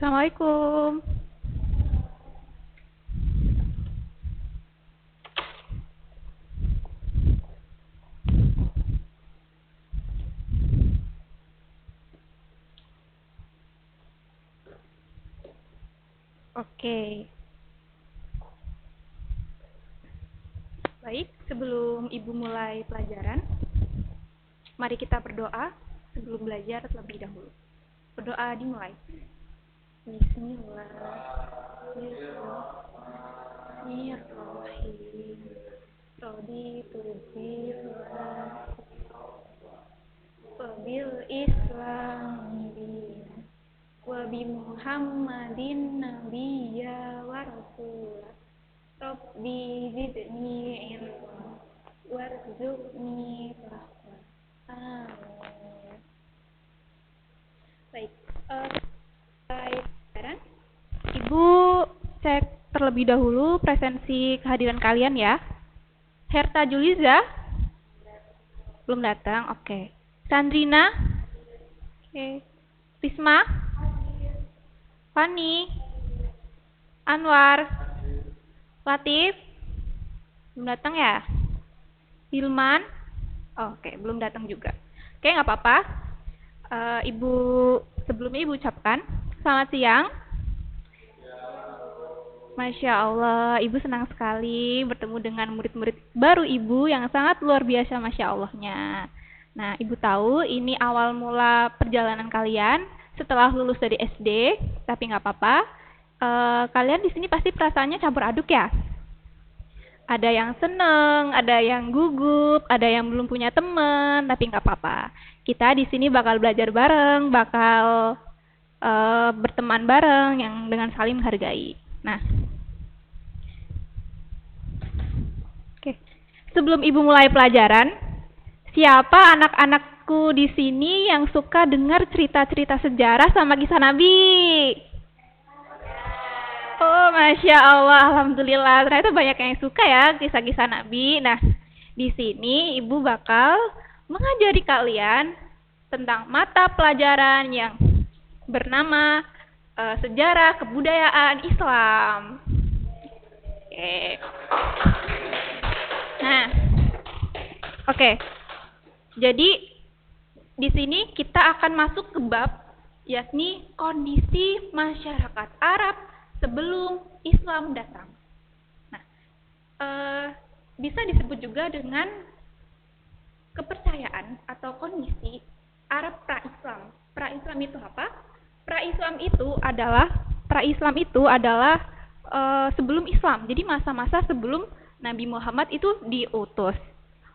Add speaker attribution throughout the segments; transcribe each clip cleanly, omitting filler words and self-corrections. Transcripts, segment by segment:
Speaker 1: Assalamualaikum. Oke. Baik, sebelum Ibu mulai pelajaran, mari kita berdoa sebelum belajar terlebih dahulu. Berdoa dimulai. Bismillahirrahmanirrahim. Raditu billah wa bil islami dinan wa bi Muhammadin nabiyya wa rasulah. Rabbi zidni ilma warzuqni fahma. Amin. Baik, pelajaran. Ibu cek terlebih dahulu presensi kehadiran kalian ya. Herta Juliza belum datang, oke. Sandrina, oke. Risma, Fani, Anwar, Latif, belum datang ya. Hilman, oke, belum datang juga. Oke, nggak apa-apa. Ibu sebelumnya Ibu ucapkan selamat siang. Masya Allah, Ibu senang sekali bertemu dengan murid-murid baru Ibu yang sangat luar biasa, Masya Allahnya. Nah, Ibu tahu ini awal mula perjalanan kalian setelah lulus dari SD, tapi nggak apa-apa. Kalian di sini pasti perasaannya campur aduk ya. Ada yang seneng, ada yang gugup, ada yang belum punya teman, tapi nggak apa-apa. Kita di sini bakal belajar bareng, bakal berteman bareng yang dengan saling menghargai. Nah, oke. Sebelum Ibu mulai pelajaran, siapa anak-anakku di sini yang suka dengar cerita-cerita sejarah sama kisah Nabi? Oh, Masya Allah, Alhamdulillah. Ternyata banyak yang suka ya kisah-kisah Nabi. Nah, di sini Ibu bakal mengajari kalian tentang mata pelajaran yang bernama sejarah kebudayaan Islam. Oke. Nah, oke. Jadi di sini kita akan masuk ke bab yakni kondisi masyarakat Arab sebelum Islam datang. Nah, bisa disebut juga dengan kepercayaan atau kondisi Arab pra-Islam. Pra-Islam itu apa? Pra-Islam itu adalah sebelum Islam. Jadi masa-masa sebelum Nabi Muhammad itu diutus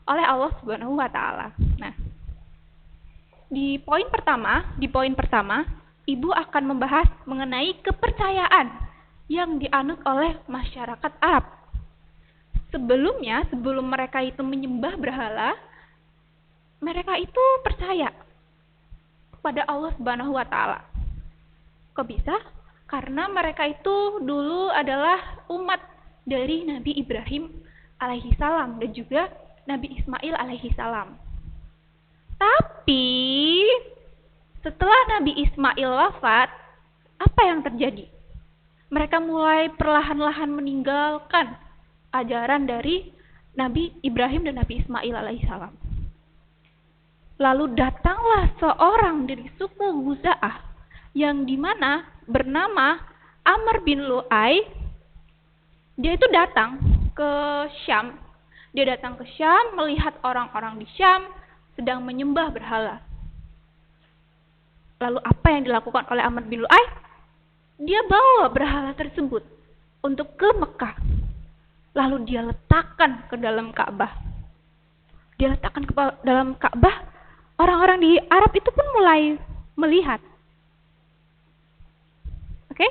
Speaker 1: oleh Allah Subhanahu wa taala. Nah, di poin pertama, Ibu akan membahas mengenai kepercayaan yang dianut oleh masyarakat Arab. Sebelumnya, sebelum mereka itu menyembah berhala, mereka itu percaya kepada Allah Subhanahu wa taala. Kok bisa? Karena mereka itu dulu adalah umat dari Nabi Ibrahim alaihi salam dan juga Nabi Ismail alaihi salam. Tapi setelah Nabi Ismail wafat, apa yang terjadi? Mereka mulai perlahan-lahan meninggalkan ajaran dari Nabi Ibrahim dan Nabi Ismail alaihi salam. Lalu datanglah seorang dari suku Guza'ah yang dimana bernama Amr bin Lu'ay. Dia itu datang ke Syam. Dia datang ke Syam melihat orang-orang di Syam sedang menyembah berhala. Lalu apa yang dilakukan oleh Amr bin Lu'ay? Dia bawa berhala tersebut untuk ke Mekah. Lalu dia letakkan ke dalam Ka'bah. Dia letakkan ke dalam Ka'bah. Orang-orang di Arab itu pun mulai melihat. Oke?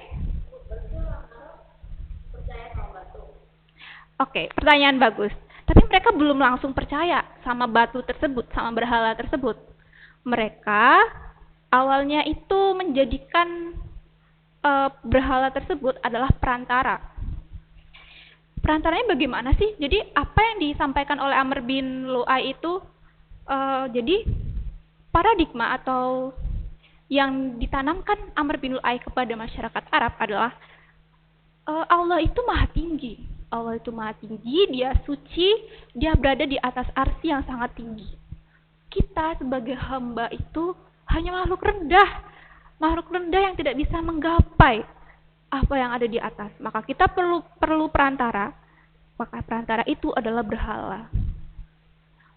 Speaker 1: Oke, pertanyaan bagus. Tapi mereka belum langsung percaya sama batu tersebut, sama berhala tersebut. Mereka awalnya itu menjadikan berhala tersebut adalah perantara. Perantaranya bagaimana sih? Jadi apa yang disampaikan oleh Amr bin Lu'ay itu jadi paradigma atau yang ditanamkan Amr bin Lu'ay kepada masyarakat Arab adalah Allah itu maha tinggi. Allah itu maha tinggi, dia suci, dia berada di atas arsy yang sangat tinggi. Kita sebagai hamba itu hanya makhluk rendah yang tidak bisa menggapai apa yang ada di atas. Maka kita perlu perantara. Maka perantara itu adalah berhala.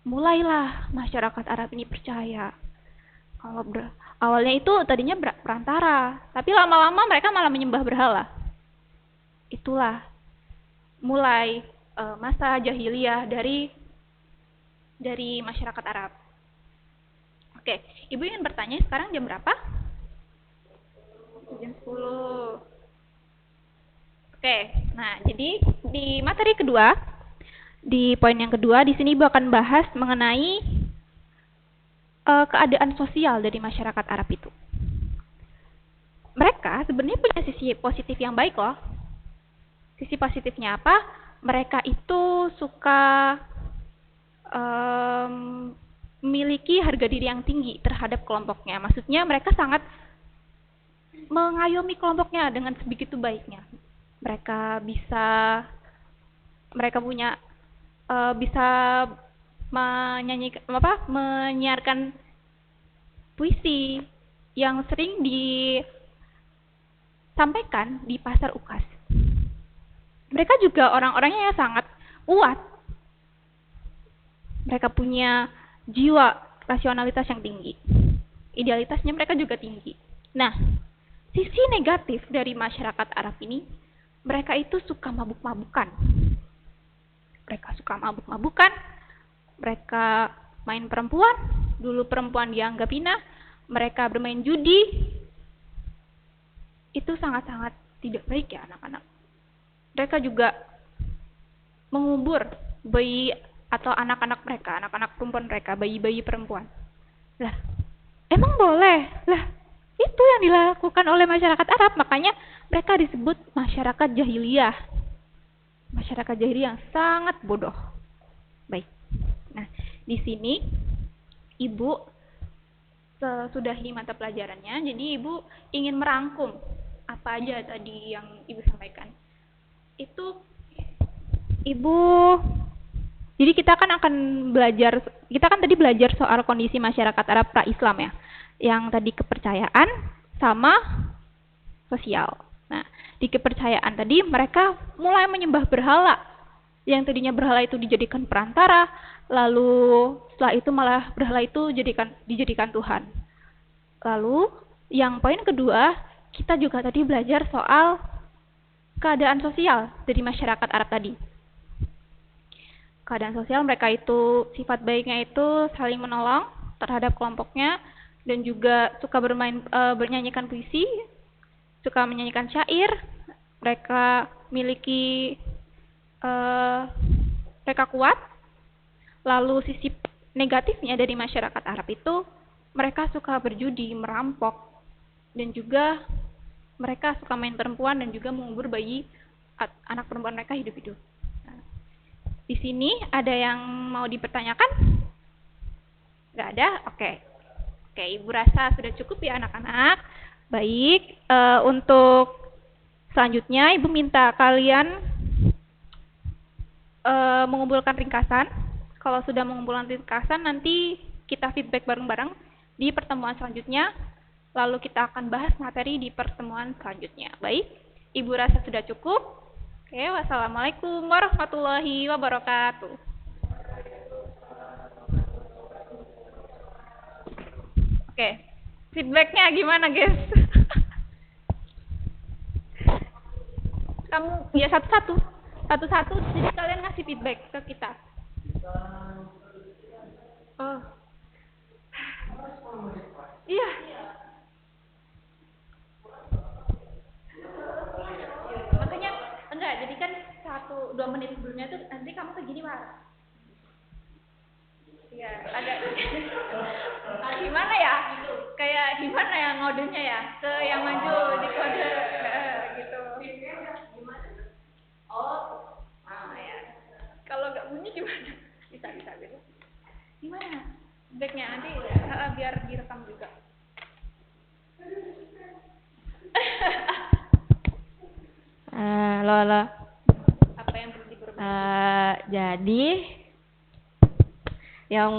Speaker 1: Mulailah masyarakat Arab ini percaya. Kalau awalnya itu tadinya perantara, tapi lama-lama mereka malah menyembah berhala. Itulah mulai masa jahiliyah dari masyarakat Arab. Oke, Ibu ingin bertanya sekarang jam berapa? Jam 10. Oke, nah jadi di materi kedua, di poin yang kedua, di sini Ibu akan bahas mengenai keadaan sosial dari masyarakat Arab itu. Mereka sebenarnya punya sisi positif yang baik loh. Sisi positifnya apa? Mereka itu suka memiliki harga diri yang tinggi terhadap kelompoknya. Maksudnya mereka sangat mengayomi kelompoknya dengan sebegitu baiknya. Mereka bisa menyiarkan puisi yang sering disampaikan di pasar Ukas. Mereka juga orang-orangnya yang sangat kuat. Mereka punya jiwa rasionalitas yang tinggi. Idealitasnya mereka juga tinggi. Nah, sisi negatif dari masyarakat Arab ini, mereka itu suka mabuk-mabukan. Mereka main perempuan, dulu perempuan dianggap hina, mereka bermain judi. Itu sangat-sangat tidak baik ya anak-anak. Mereka juga mengubur bayi atau anak-anak mereka, anak-anak perempuan mereka, bayi-bayi perempuan. Lah, emang boleh? Lah, itu yang dilakukan oleh masyarakat Arab, makanya mereka disebut masyarakat jahiliyah. Masyarakat jahiliyah yang sangat bodoh. Baik. Nah, di sini Ibu sesudahi mata pelajarannya, jadi Ibu ingin merangkum apa aja tadi yang Ibu sampaikan. Itu Ibu, jadi kita kan tadi belajar soal kondisi masyarakat Arab pra-Islam ya, yang tadi kepercayaan sama sosial. Nah, di kepercayaan tadi mereka mulai menyembah berhala, yang tadinya berhala itu dijadikan perantara, lalu setelah itu malah berhala itu dijadikan Tuhan. Lalu yang poin kedua, kita juga tadi belajar soal keadaan sosial dari masyarakat Arab tadi. Keadaan sosial mereka itu, sifat baiknya itu saling menolong terhadap kelompoknya, dan juga suka bernyanyikan puisi, suka menyanyikan syair. Mereka mereka kuat. Lalu sisi negatifnya dari masyarakat Arab itu, mereka suka berjudi, merampok, dan juga mereka suka main perempuan dan juga mengubur bayi anak perempuan mereka hidup-hidup. Nah, di sini ada yang mau dipertanyakan? Nggak ada? Oke, Ibu rasa sudah cukup ya anak-anak. Baik, untuk selanjutnya Ibu minta kalian mengumpulkan ringkasan. Kalau sudah mengumpulkan ringkasan, nanti kita feedback bareng-bareng di pertemuan selanjutnya. Lalu kita akan bahas materi di pertemuan selanjutnya. Baik, Ibu rasa sudah cukup? Oke, wassalamualaikum warahmatullahi wabarakatuh. Oke, feedbacknya gimana guys? Kamu ya satu-satu, jadi kalian ngasih feedback ke kita. Oh, iya. Makanya enggak, jadi kan 1-2 menit sebelumnya tuh nanti kamu kayak gini Pak. Iya, agak gimana ya? Kayak gimana ya ngodenya ya? Ke yang maju di kode gitu. Oh, ya. Kalau nggak bunyi gimana? Bisa gitu. Gimana? Backnya nanti biar direkam juga.
Speaker 2: betul.
Speaker 1: Apa yang perlu diperbaiki?
Speaker 2: Jadi yang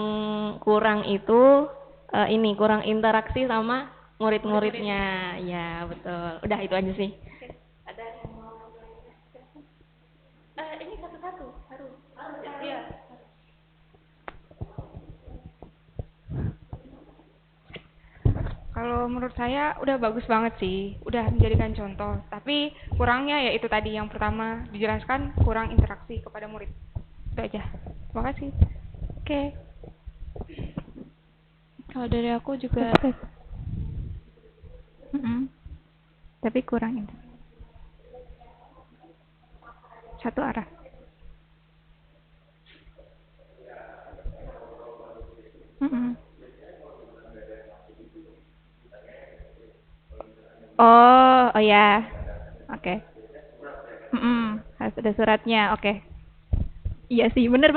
Speaker 2: kurang itu ini kurang interaksi sama murid-muridnya. Ya, betul. Udah itu aja sih.
Speaker 1: Oke. Ada yang mau ini satu-satu harus. Iya.
Speaker 3: Kalau menurut saya udah bagus banget sih, udah menjadikan contoh. Tapi kurangnya ya itu tadi yang pertama dijelaskan kurang interaksi kepada murid. Itu aja. Terima kasih.
Speaker 4: Oke. Kalau dari aku juga, tapi kurang itu. Satu arah. Oh ya, oke. Harus ada suratnya, oke. Iya sih, bener.